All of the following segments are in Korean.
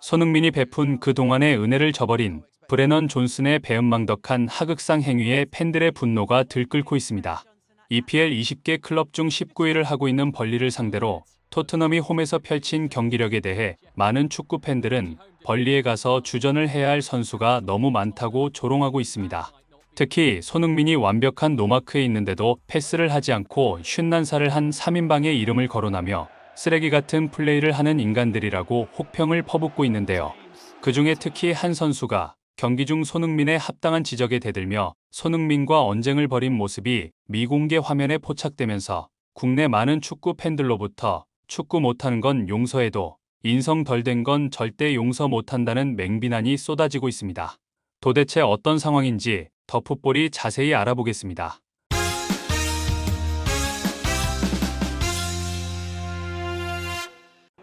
손흥민이 베푼 그동안의 은혜를 저버린 브레넌 존슨의 배은망덕한 하극상 행위에 팬들의 분노가 들끓고 있습니다. EPL 20개 클럽 중 19위를 하고 있는 벌리를 상대로 토트넘이 홈에서 펼친 경기력에 대해 많은 축구 팬들은 벌리에 가서 주전을 해야 할 선수가 너무 많다고 조롱하고 있습니다. 특히 손흥민이 완벽한 노마크에 있는데도 패스를 하지 않고 윷난사를 한 3인방의 이름을 거론하며 쓰레기 같은 플레이를 하는 인간들이라고 혹평을 퍼붓고 있는데요. 그중에 특히 한 선수가 경기 중 손흥민의 합당한 지적에 대들며 손흥민과 언쟁을 벌인 모습이 미공개 화면에 포착되면서 국내 많은 축구 팬들로부터 축구 못하는 건 용서해도 인성 덜 된 건 절대 용서 못한다는 맹비난이 쏟아지고 있습니다. 도대체 어떤 상황인지 더 풋볼이 자세히 알아보겠습니다.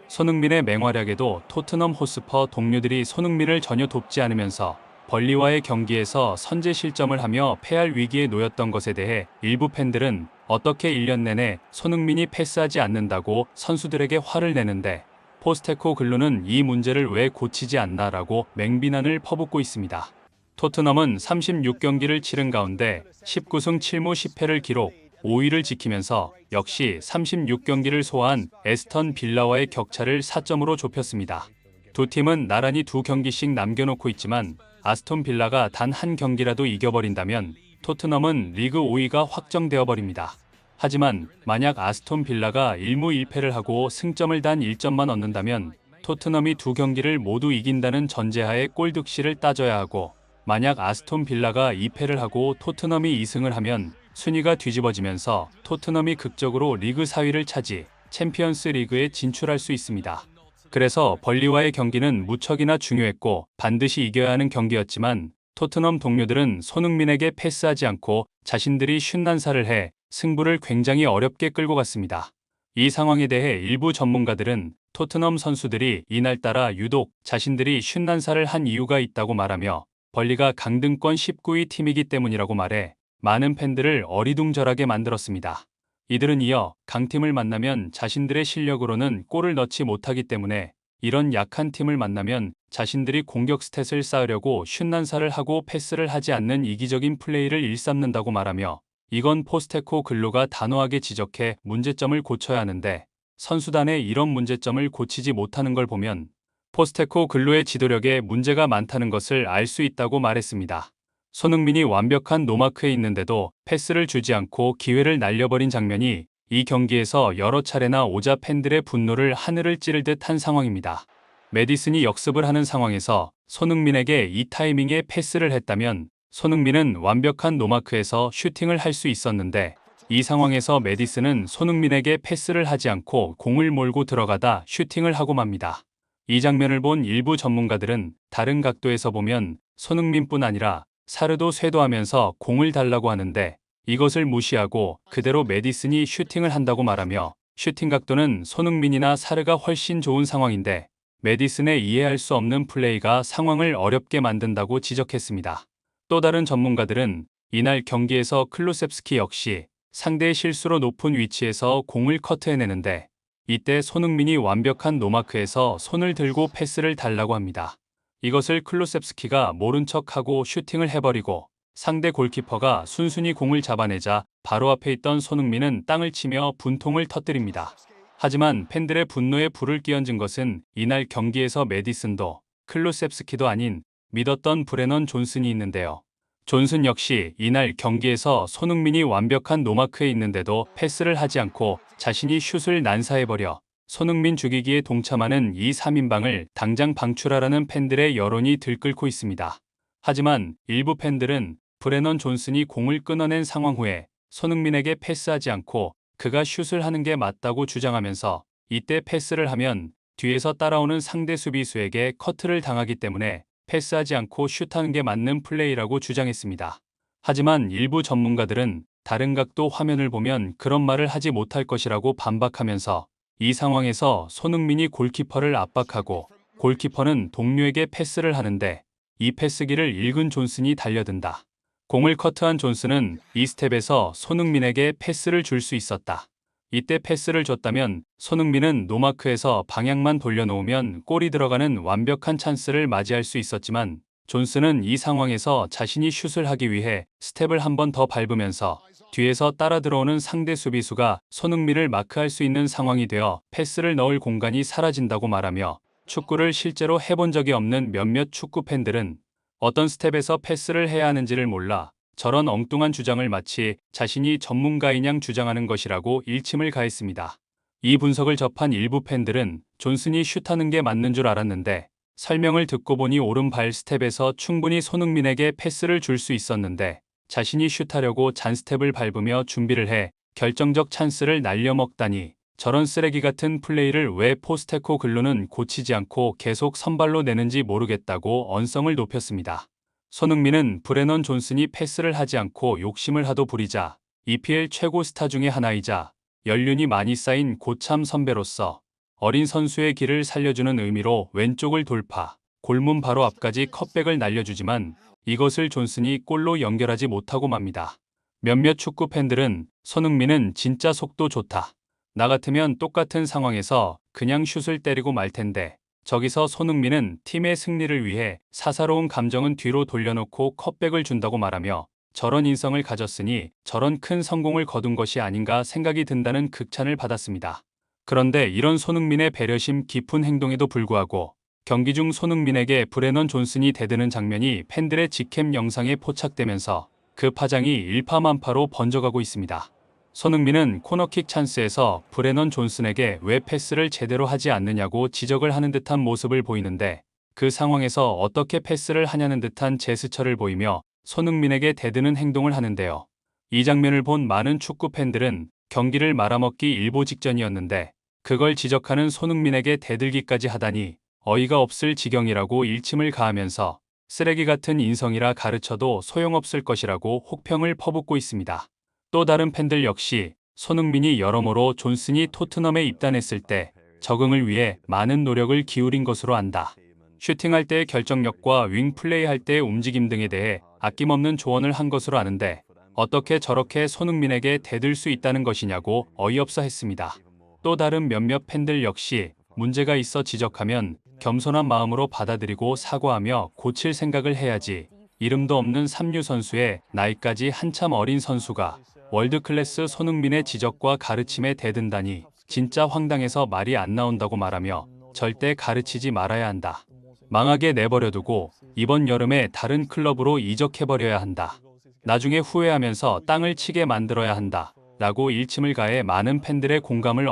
손흥민의 맹활약에도 토트넘 호스퍼 동료들이 손흥민을 전혀 돕지 않으면서 벌리와의 경기에서 선제 실점을 하며 패할 위기에 놓였던 것에 대해 일부 팬들은 어떻게 1년 내내 손흥민이 패스하지 않는다고 선수들에게 화를 내는데 포스테코글루는 이 문제를 왜 고치지 않나라고 맹비난을 퍼붓고 있습니다. 토트넘은 36경기를 치른 가운데 19승 7무 10패를 기록 5위를 지키면서 역시 36경기를 소화한 에스턴 빌라와의 격차를 4점으로 좁혔습니다. 두 팀은 나란히 2경기씩 남겨놓고 있지만 아스톤 빌라가 단 한 경기라도 이겨버린다면 토트넘은 리그 5위가 확정되어 버립니다. 하지만 만약 아스톤 빌라가 1무 1패를 하고 승점을 단 1점만 얻는다면 토트넘이 2경기를 모두 이긴다는 전제하에 골 득실을 따져야 하고 만약 아스톤 빌라가 2패를 하고 토트넘이 2승을 하면 순위가 뒤집어지면서 토트넘이 극적으로 리그 4위를 차지 챔피언스 리그에 진출할 수 있습니다. 그래서 벌리와의 경기는 무척이나 중요했고 반드시 이겨야 하는 경기였지만 토트넘 동료들은 손흥민에게 패스하지 않고 자신들이 윷난사를 해 승부를 굉장히 어렵게 끌고 갔습니다. 이 상황에 대해 일부 전문가들은 토트넘 선수들이 이날따라 유독 자신들이 윷난사를 한 이유가 있다고 말하며 벌리가 강등권 19위 팀이기 때문이라고 말해 많은 팬들을 어리둥절하게 만들었습니다. 이들은 이어 강팀을 만나면 자신들의 실력으로는 골을 넣지 못하기 때문에 이런 약한 팀을 만나면 자신들이 공격 스탯을 쌓으려고 윷난사를 하고 패스를 하지 않는 이기적인 플레이를 일삼는다고 말하며 이건 포스테코글루가 단호하게 지적해 문제점을 고쳐야 하는데 선수단의 이런 문제점을 고치지 못하는 걸 보면 포스테코글루의 지도력에 문제가 많다는 것을 알 수 있다고 말했습니다. 손흥민이 완벽한 노마크에 있는데도 패스를 주지 않고 기회를 날려버린 장면이 이 경기에서 여러 차례나 오자 팬들의 분노를 하늘을 찌를 듯한 상황입니다. 메디슨이 역습을 하는 상황에서 손흥민에게 이 타이밍에 패스를 했다면 손흥민은 완벽한 노마크에서 슈팅을 할 수 있었는데 이 상황에서 메디슨은 손흥민에게 패스를 하지 않고 공을 몰고 들어가다 슈팅을 하고 맙니다. 이 장면을 본 일부 전문가들은 다른 각도에서 보면 손흥민뿐 아니라 사르도 쇄도하면서 공을 달라고 하는데 이것을 무시하고 그대로 메디슨이 슈팅을 한다고 말하며 슈팅 각도는 손흥민이나 사르가 훨씬 좋은 상황인데 메디슨의 이해할 수 없는 플레이가 상황을 어렵게 만든다고 지적했습니다. 또 다른 전문가들은 이날 경기에서 클루셉스키 역시 상대의 실수로 높은 위치에서 공을 커트해내는데 이때 손흥민이 완벽한 노마크에서 손을 들고 패스를 달라고 합니다. 이것을 클루셉스키가 모른 척하고 슈팅을 해버리고 상대 골키퍼가 순순히 공을 잡아내자 바로 앞에 있던 손흥민은 땅을 치며 분통을 터뜨립니다. 하지만 팬들의 분노에 불을 끼얹은 것은 이날 경기에서 메디슨도 클루셉스키도 아닌 믿었던 브레넌 존슨이 있는데요. 존슨 역시 이날 경기에서 손흥민이 완벽한 노마크에 있는데도 패스를 하지 않고 자신이 슛을 난사해버려 손흥민 죽이기에 동참하는 이 3인방을 당장 방출하라는 팬들의 여론이 들끓고 있습니다. 하지만 일부 팬들은 브레넌 존슨이 공을 끊어낸 상황 후에 손흥민에게 패스하지 않고 그가 슛을 하는 게 맞다고 주장하면서 이때 패스를 하면 뒤에서 따라오는 상대 수비수에게 커트를 당하기 때문에 패스하지 않고 슛하는 게 맞는 플레이라고 주장했습니다. 하지만 일부 전문가들은 다른 각도 화면을 보면 그런 말을 하지 못할 것이라고 반박하면서 이 상황에서 손흥민이 골키퍼를 압박하고 골키퍼는 동료에게 패스를 하는데 이 패스기를 읽은 존슨이 달려든다. 공을 커트한 존슨은 이 스텝에서 손흥민에게 패스를 줄 수 있었다. 이때 패스를 줬다면 손흥민은 노마크에서 방향만 돌려놓으면 골이 들어가는 완벽한 찬스를 맞이할 수 있었지만 존슨은 이 상황에서 자신이 슛을 하기 위해 스텝을 한 번 더 밟으면서 뒤에서 따라 들어오는 상대 수비수가 손흥민을 마크할 수 있는 상황이 되어 패스를 넣을 공간이 사라진다고 말하며 축구를 실제로 해본 적이 없는 몇몇 축구 팬들은 어떤 스텝에서 패스를 해야 하는지를 몰라 저런 엉뚱한 주장을 마치 자신이 전문가인 양 주장하는 것이라고 일침을 가했습니다. 이 분석을 접한 일부 팬들은 존슨이 슛하는 게 맞는 줄 알았는데 설명을 듣고 보니 오른발 스텝에서 충분히 손흥민에게 패스를 줄 수 있었는데 자신이 슛하려고 잔 스텝을 밟으며 준비를 해 결정적 찬스를 날려먹다니 저런 쓰레기 같은 플레이를 왜 포스테코 글루는 고치지 않고 계속 선발로 내는지 모르겠다고 언성을 높였습니다. 손흥민은 브레넌 존슨이 패스를 하지 않고 욕심을 하도 부리자 EPL 최고 스타 중의 하나이자 연륜이 많이 쌓인 고참 선배로서 어린 선수의 길을 살려주는 의미로 왼쪽을 돌파, 골문 바로 앞까지 컷백을 날려주지만 이것을 존슨이 골로 연결하지 못하고 맙니다. 몇몇 축구 팬들은 손흥민은 진짜 속도 좋다. 나 같으면 똑같은 상황에서 그냥 슛을 때리고 말 텐데 저기서 손흥민은 팀의 승리를 위해 사사로운 감정은 뒤로 돌려놓고 컷백을 준다고 말하며 저런 인성을 가졌으니 저런 큰 성공을 거둔 것이 아닌가 생각이 든다는 극찬을 받았습니다. 그런데 이런 손흥민의 배려심 깊은 행동에도 불구하고 경기 중 손흥민에게 브레넌 존슨이 대드는 장면이 팬들의 직캠 영상에 포착되면서 그 파장이 일파만파로 번져가고 있습니다. 손흥민은 코너킥 찬스에서 브레넌 존슨에게 왜 패스를 제대로 하지 않느냐고 지적을 하는 듯한 모습을 보이는데 그 상황에서 어떻게 패스를 하냐는 듯한 제스처를 보이며 손흥민에게 대드는 행동을 하는데요. 이 장면을 본 많은 축구 팬들은 경기를 말아먹기 일보 직전이었는데 그걸 지적하는 손흥민에게 대들기까지 하다니 어이가 없을 지경이라고 일침을 가하면서 쓰레기 같은 인성이라 가르쳐도 소용없을 것이라고 혹평을 퍼붓고 있습니다. 또 다른 팬들 역시 손흥민이 여러모로 존슨이 토트넘에 입단했을 때 적응을 위해 많은 노력을 기울인 것으로 안다. 슈팅할 때의 결정력과 윙 플레이할 때의 움직임 등에 대해 아낌없는 조언을 한 것으로 아는데 어떻게 저렇게 손흥민에게 대들 수 있다는 것이냐고 어이없어 했습니다. 또 다른 몇몇 팬들 역시 문제가 있어 지적하면 겸손한 마음으로 받아들이고 사과하며 고칠 생각을 해야지. 이름도 없는 삼류 선수의 나이까지 한참 어린 선수가 월드클래스 손흥민의 지적과 가르침에 대든다니 진짜 황당해서 말이 안 나온다고 말하며 절대 가르치지 말아야 한다. 망하게 내버려두고 이번 여름에 다른 클럽으로 이적해버려야 한다. 나중에 후회하면서 땅을 치게 만들어야 한다. 라고 일침을 가해 많은 팬들의 공감을